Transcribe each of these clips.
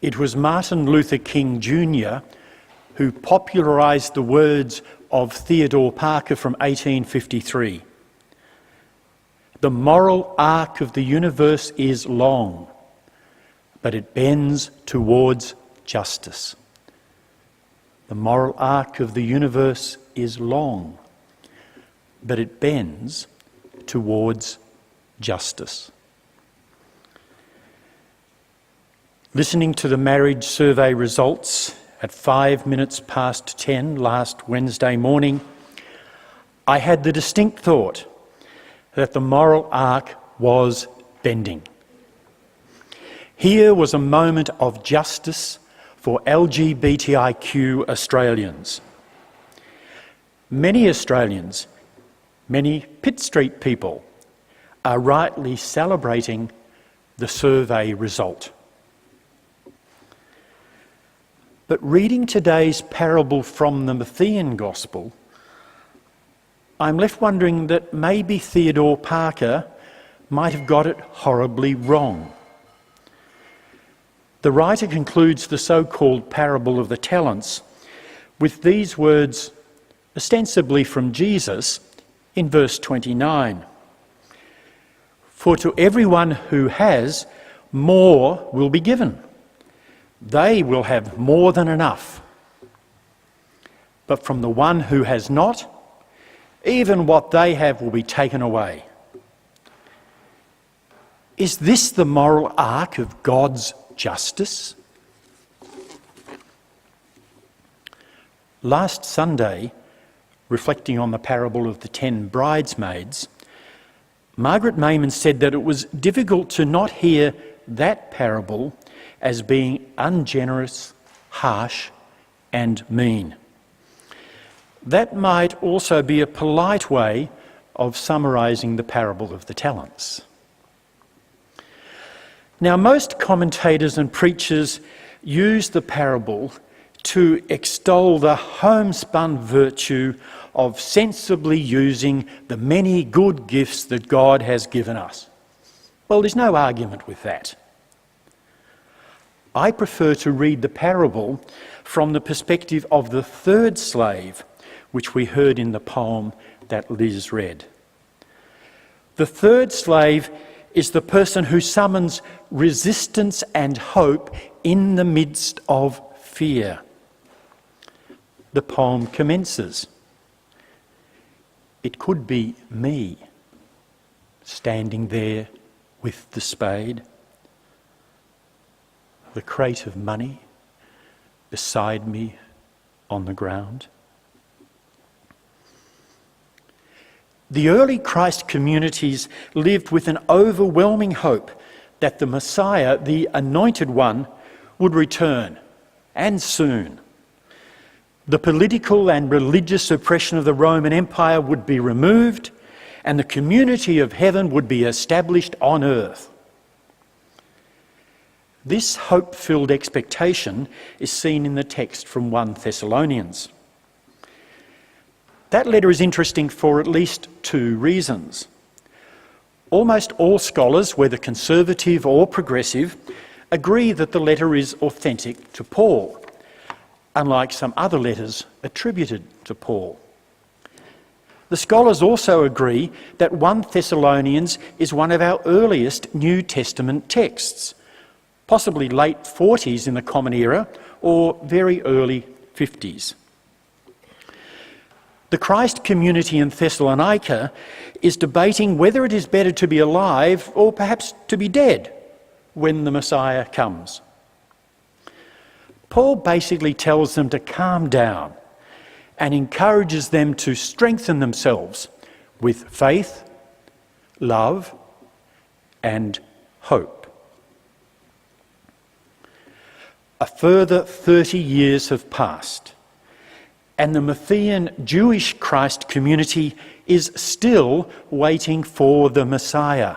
It was Martin Luther King Jr. who popularised the words of Theodore Parker from 1853. The moral arc of the universe is long, but it bends towards justice. The moral arc of the universe is long, but it bends towards justice. Listening to the marriage survey results at 5 minutes past 10 last Wednesday morning, I had the distinct thought that the moral arc was bending. Here was a moment of justice for LGBTIQ Australians. Many Australians, many Pitt Street people, are rightly celebrating the survey result. But reading today's parable from the Matthean Gospel, I'm left wondering that maybe Theodore Parker might have got it horribly wrong. The writer concludes the so-called parable of the talents with these words, ostensibly from Jesus, in verse 29. For to everyone who has, more will be given. They will have more than enough. But from the one who has not, even what they have will be taken away. Is this the moral arc of God's justice? Last Sunday, reflecting on the parable of the 10 bridesmaids, Margaret Mayman said that it was difficult to not hear that parable as being ungenerous, harsh, and mean. That might also be a polite way of summarising the parable of the talents. Now, most commentators and preachers use the parable to extol the homespun virtue of sensibly using the many good gifts that God has given us. Well, there's no argument with that. I prefer to read the parable from the perspective of the third slave, which we heard in the poem that Liz read. The third slave is the person who summons resistance and hope in the midst of fear. The poem commences. It could be me, standing there with the spade, the crate of money beside me on the ground. The early Christ communities lived with an overwhelming hope that the Messiah, the Anointed One, would return, and soon. The political and religious oppression of the Roman Empire would be removed, and the community of heaven would be established on earth. This hope-filled expectation is seen in the text from 1 Thessalonians. That letter is interesting for at least 2 reasons. Almost all scholars, whether conservative or progressive, agree that the letter is authentic to Paul, unlike some other letters attributed to Paul. The scholars also agree that 1 Thessalonians is one of our earliest New Testament texts, possibly late 40s in the Common Era or very early 50s. The Christ community in Thessalonica is debating whether it is better to be alive or perhaps to be dead when the Messiah comes. Paul basically tells them to calm down and encourages them to strengthen themselves with faith, love, and hope. A further 30 years have passed, and the Matthean Jewish Christ community is still waiting for the Messiah.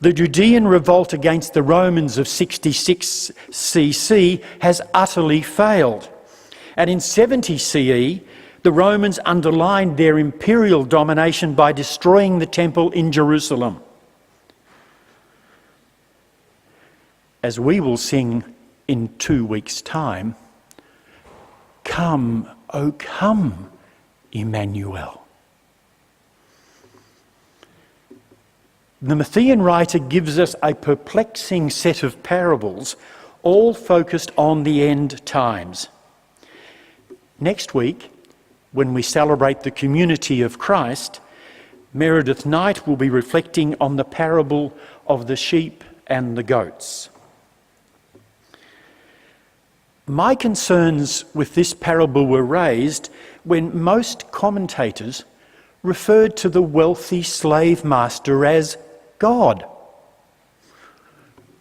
The Judean revolt against the Romans of 66 CC has utterly failed. And in 70 CE, the Romans underlined their imperial domination by destroying the temple in Jerusalem. as we will sing in 2 weeks' time, "Come, O come, Emmanuel." The Matthean writer gives us a perplexing set of parables, all focused on the end times. Next week, when we celebrate the community of Christ, Meredith Knight will be reflecting on the parable of the sheep and the goats. My concerns with this parable were raised when most commentators referred to the wealthy slave master as God.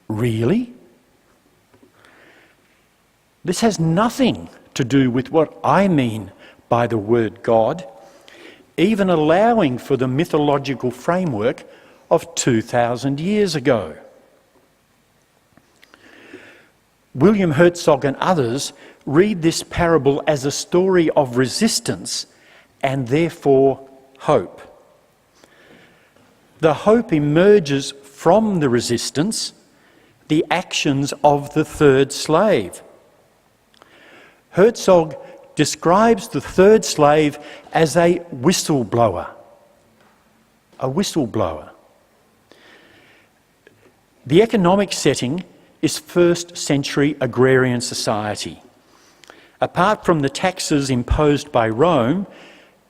Really? This has nothing to do with what I mean by the word God, even allowing for the mythological framework of 2,000 years ago. William Herzog and others read this parable as a story of resistance and therefore hope. The hope emerges from the resistance, the actions of the third slave. Herzog describes the third slave as a whistleblower. A whistleblower. The economic setting is first century agrarian society. Apart from the taxes imposed by Rome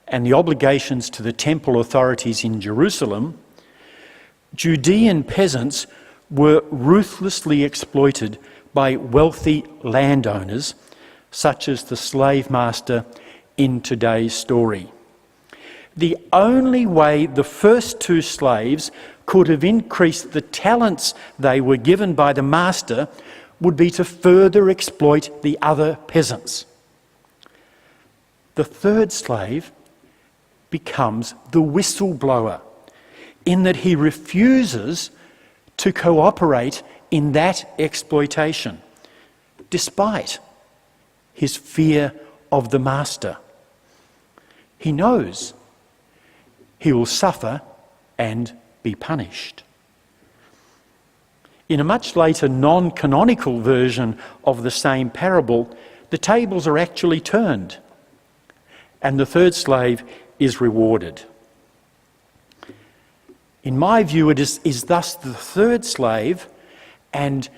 and the obligations to the temple authorities in Jerusalem, Judean peasants were ruthlessly exploited by wealthy landowners, such as the slave master in today's story. The only way the first two slaves could have increased the talents they were given by the master would be to further exploit the other peasants. The third slave becomes the whistleblower, in that he refuses to cooperate in that exploitation, despite his fear of the master. He knows he will suffer and be punished. In a much later non-canonical version of the same parable, the tables are actually turned, and the third slave is rewarded. In my view, it is thus the third slave and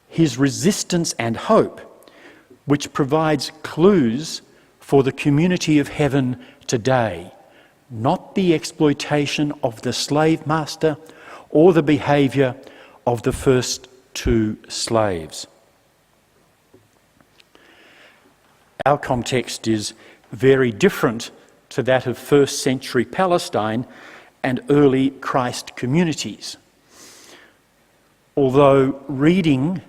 his resistance and hope which provides clues for the community of heaven today, not the exploitation of the slave master or the behaviour of the first two slaves. Our context is very different to that of first century Palestine and early Christ communities. Although reading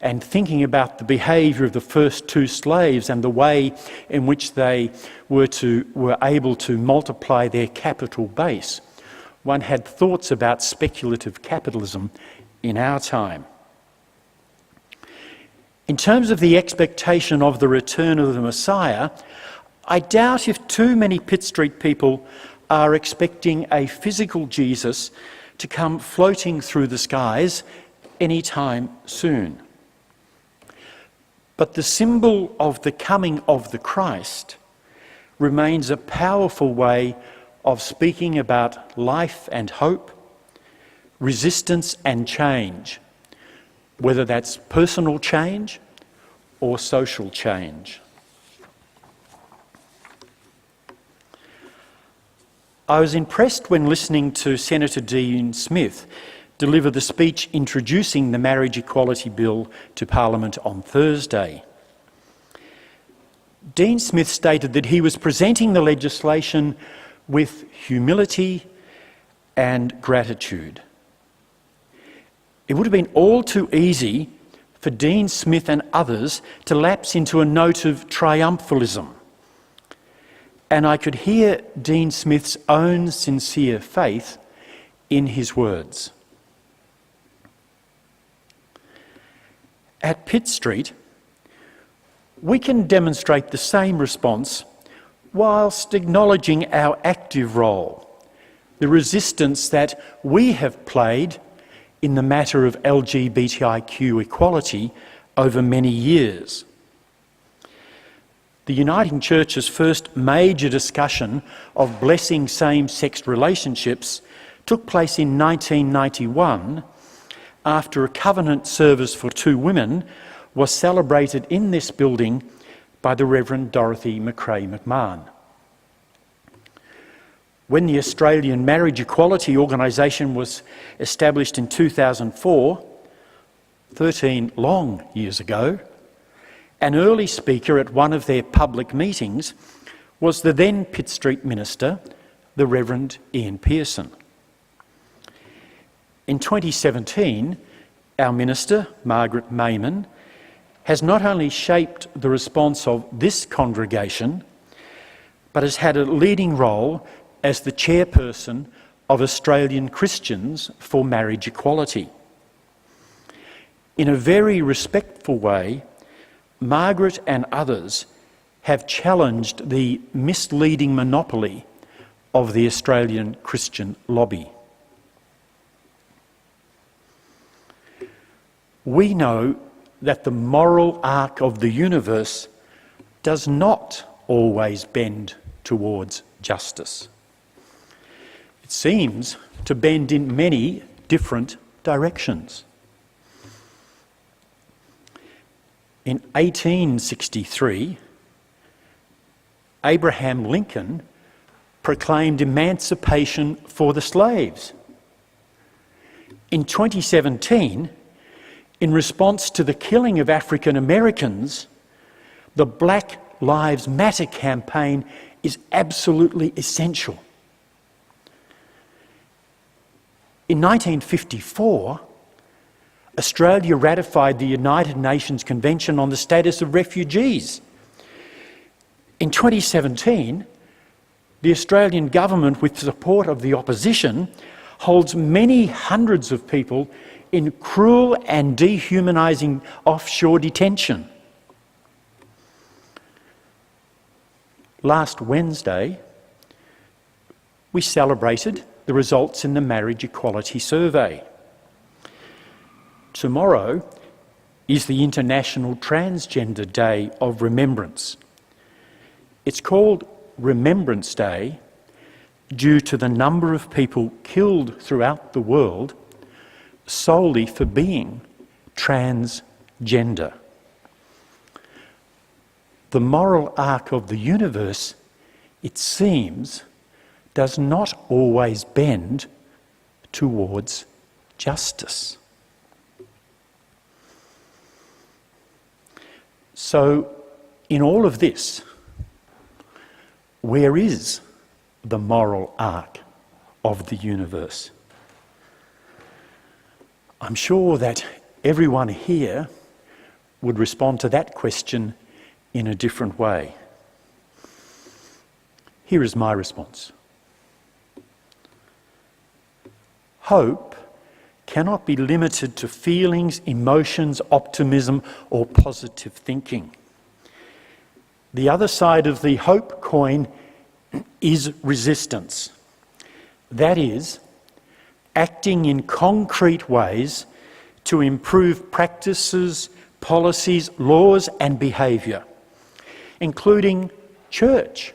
and thinking about the behaviour of the first two slaves and the way in which they were able to multiply their capital base, one had thoughts about speculative capitalism in our time. In terms of the expectation of the return of the Messiah, I doubt if too many Pitt Street people are expecting a physical Jesus to come floating through the skies anytime soon. But the symbol of the coming of the Christ remains a powerful way of speaking about life and hope, resistance and change, whether that's personal change or social change. I was impressed when listening to Senator Dean Smith deliver the speech introducing the Marriage Equality Bill to Parliament on Thursday. Dean Smith stated that he was presenting the legislation with humility and gratitude. It would have been all too easy for Dean Smith and others to lapse into a note of triumphalism. And I could hear Dean Smith's own sincere faith in his words. At Pitt Street, we can demonstrate the same response whilst acknowledging our active role, the resistance that we have played in the matter of LGBTIQ equality over many years. The Uniting Church's first major discussion of blessing same-sex relationships took place in 1991 after a covenant service for 2 women was celebrated in this building by the Reverend Dorothy McRae McMahon. When the Australian Marriage Equality Organisation was established in 2004, 13 long years ago, an early speaker at one of their public meetings was the then Pitt Street minister, the Reverend Ian Pearson. In 2017, our minister, Margaret Mayman, has not only shaped the response of this congregation, but has had a leading role as the chairperson of Australian Christians for Marriage Equality. In a very respectful way, Margaret and others have challenged the misleading monopoly of the Australian Christian lobby. We know that the moral arc of the universe does not always bend towards justice. It seems to bend in many different directions. In 1863, Abraham Lincoln proclaimed emancipation for the slaves. In 2017, in response to the killing of African Americans, the Black Lives Matter campaign is absolutely essential. In 1954, Australia ratified the United Nations Convention on the Status of Refugees. In 2017, the Australian government, with the support of the opposition, holds many hundreds of people in cruel and dehumanising offshore detention. Last Wednesday, we celebrated the results in the Marriage Equality Survey. Tomorrow is the International Transgender Day of Remembrance. It's called Remembrance Day due to the number of people killed throughout the world solely for being transgender. The moral arc of the universe, it seems, does not always bend towards justice. So, in all of this, where is the moral arc of the universe? I'm sure that everyone here would respond to that question in a different way. Here is my response. Hope cannot be limited to feelings, emotions, optimism, or positive thinking. The other side of the hope coin is resistance. That is, acting in concrete ways to improve practices, policies, laws, and behaviour, including church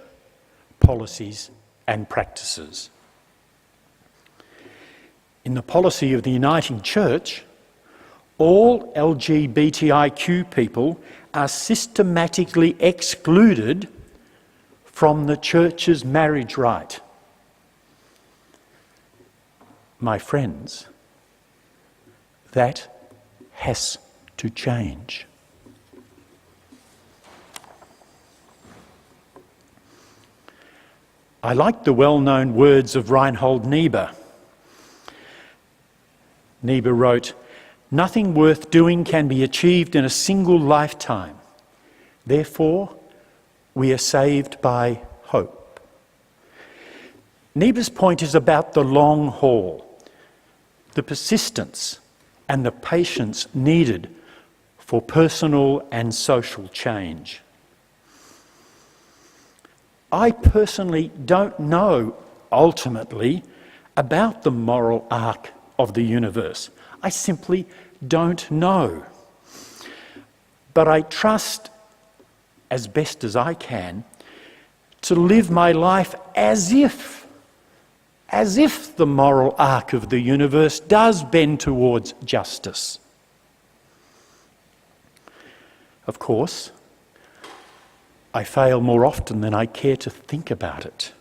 policies and practices. In the policy of the Uniting Church, all LGBTIQ people are systematically excluded from the Church's marriage rite. My friends, that has to change. I like the well-known words of Reinhold Niebuhr. Niebuhr wrote, "Nothing worth doing can be achieved in a single lifetime. Therefore, we are saved by hope." Niebuhr's point is about the long haul, the persistence and the patience needed for personal and social change. I personally don't know, ultimately, about the moral arc of the universe. I simply don't know. But I trust, as best as I can, to live my life as if the moral arc of the universe does bend towards justice. Of course, I fail more often than I care to think about it.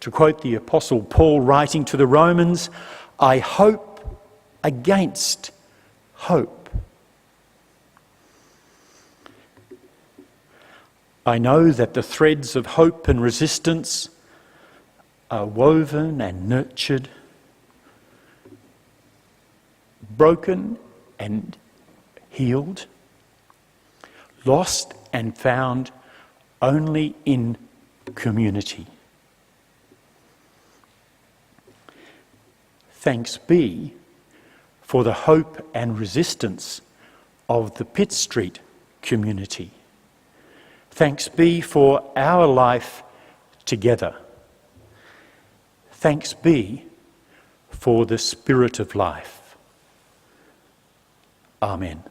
To quote the Apostle Paul writing to the Romans, I hope against hope. I know that the threads of hope and resistance are woven and nurtured, broken and healed, lost and found only in community. Thanks be for the hope and resistance of the Pitt Street community. Thanks be for our life together. Thanks be for the Spirit of life. Amen.